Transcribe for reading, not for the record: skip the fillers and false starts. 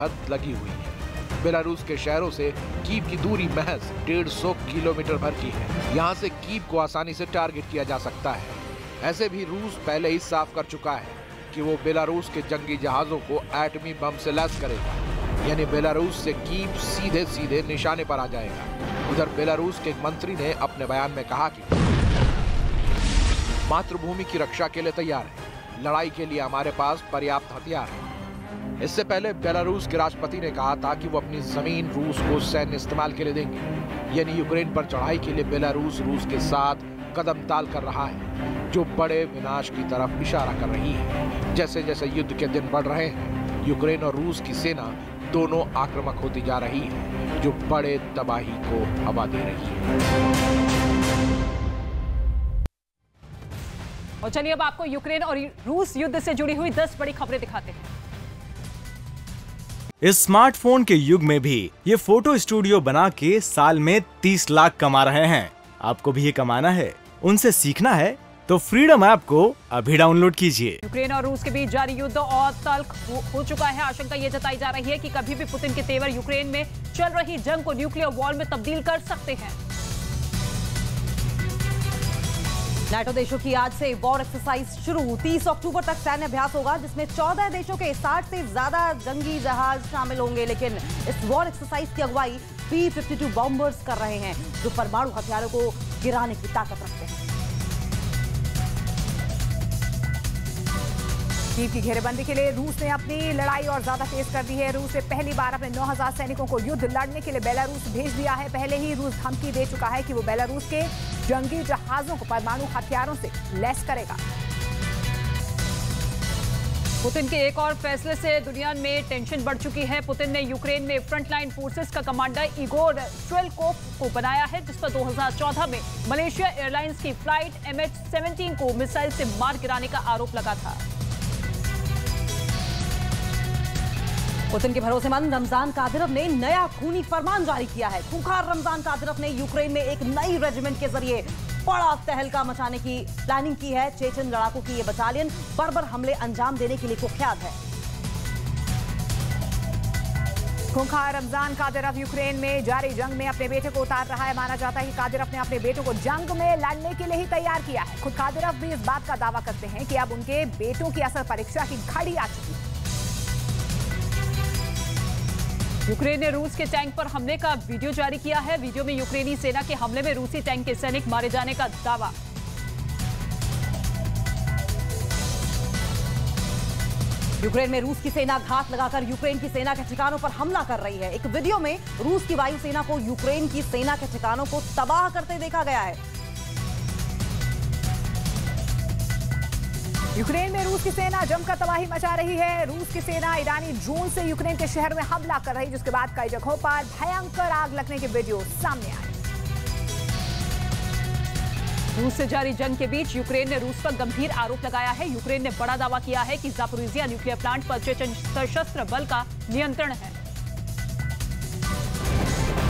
हद लगी हुई है। बेलारूस के शहरों से कीव की दूरी महज 150 किलोमीटर भर की है। यहाँ से कीव को आसानी से टारगेट किया जा सकता है। ऐसे भी रूस पहले ही साफ कर चुका है कि वो बेलारूस के जंगी जहाजों को एटमी बम से लैस करेगा, यानी बेलारूस से कीव सीधे सीधे निशाने पर आ जाएगा। उधर बेलारूस के एक मंत्री ने अपने बयान में कहा कि मातृभूमि की रक्षा के लिए तैयार है, लड़ाई के लिए हमारे पास पर्याप्त हथियार है। इससे पहले बेलारूस के राष्ट्रपति ने कहा था कि वो अपनी जमीन रूस को सैन्य इस्तेमाल के लिए देंगे, यानी यूक्रेन पर चढ़ाई के लिए बेलारूस रूस के साथ कदम ताल कर रहा है, जो बड़े विनाश की तरफ इशारा कर रही है। जैसे जैसे युद्ध के दिन बढ़ रहे हैं, यूक्रेन और रूस की सेना दोनों आक्रामक होती जा रही है, जो बड़े तबाही को हवा दे रही है। और चलिए अब आपको यूक्रेन और रूस युद्ध से जुड़ी हुई 10 बड़ी खबरें दिखाते हैं। इस स्मार्टफोन के युग में भी ये फोटो स्टूडियो बना के साल में 30 लाख कमा रहे हैं। आपको भी ये कमाना है, उनसे सीखना है तो फ्रीडम ऐप को अभी डाउनलोड कीजिए। यूक्रेन और रूस के बीच जारी युद्ध और तल्ख हो चुका है। आशंका ये जताई जा रही है कि कभी भी पुतिन के तेवर यूक्रेन में चल रही जंग को न्यूक्लियर वॉर में तब्दील कर सकते हैं। नाटो देशों की आज से वॉर एक्सरसाइज शुरू। 30 अक्टूबर तक सैन्य अभ्यास होगा, जिसमें 14 देशों के 60 से ज्यादा जंगी जहाज शामिल होंगे। लेकिन इस वॉर एक्सरसाइज की अगुवाई P-52 बॉम्बर्स कर रहे हैं, जो परमाणु हथियारों को गिराने की ताकत रखते हैं। कीव की घेरेबंदी के लिए रूस ने अपनी लड़ाई और ज्यादा तेज कर दी है। रूस ने पहली बार अपने 9000 सैनिकों को युद्ध लड़ने के लिए बेलारूस भेज दिया है। पहले ही रूस धमकी दे चुका है कि वो बेलारूस के जंगी जहाजों को परमाणु हथियारों से लैस करेगा। पुतिन के एक और फैसले से दुनिया में टेंशन बढ़ चुकी है। पुतिन ने यूक्रेन में फ्रंटलाइन फोर्सेस का कमांडर इगोर स्ट्रेलकोव को बनाया है, जिस पर 2014 में मलेशिया एयरलाइंस की फ्लाइट MH17 को मिसाइल से मार गिराने का आरोप लगा था। पुतिन के भरोसेमंद रमजान कादिरोव ने नया खूनी फरमान जारी किया है। खूंखार रमजान कादिरोव ने यूक्रेन में एक नई रेजिमेंट के जरिए बड़ा तहलका मचाने की प्लानिंग की है। चेचन लड़ाकों की यह बटालियन बर्बर हमले अंजाम देने के लिए कुख्यात है। खूंखार रमजान कादिरोव यूक्रेन में जारी जंग में अपने बेटे को उतार रहा है। माना जाता है कि कादिरोव ने अपने बेटों को जंग में लड़ने के लिए ही तैयार किया है। खुद कादिरोव भी इस बात का दावा करते हैं कि अब उनके बेटों की असल परीक्षा की घड़ी आ चुकी है। यूक्रेन ने रूस के टैंक पर हमले का वीडियो जारी किया है। वीडियो में यूक्रेनी सेना के हमले में रूसी टैंक के सैनिक मारे जाने का दावा। यूक्रेन में रूस की सेना घात लगाकर यूक्रेन की सेना के ठिकानों पर हमला कर रही है। एक वीडियो में रूस की वायुसेना को यूक्रेन की सेना के ठिकानों को तबाह करते देखा गया है। यूक्रेन में रूस की सेना जमकर तबाही मचा रही है। रूस की सेना ईरानी ड्रोन से यूक्रेन के शहर में हमला कर रही, जिसके बाद कई जगहों पर भयंकर आग लगने के वीडियो सामने आए। रूस से जारी जंग के बीच यूक्रेन ने रूस पर गंभीर आरोप लगाया है। यूक्रेन ने बड़ा दावा किया है कि ज़ापोरिजिया न्यूक्लियर प्लांट पर चेचन सशस्त्र बल का नियंत्रण है।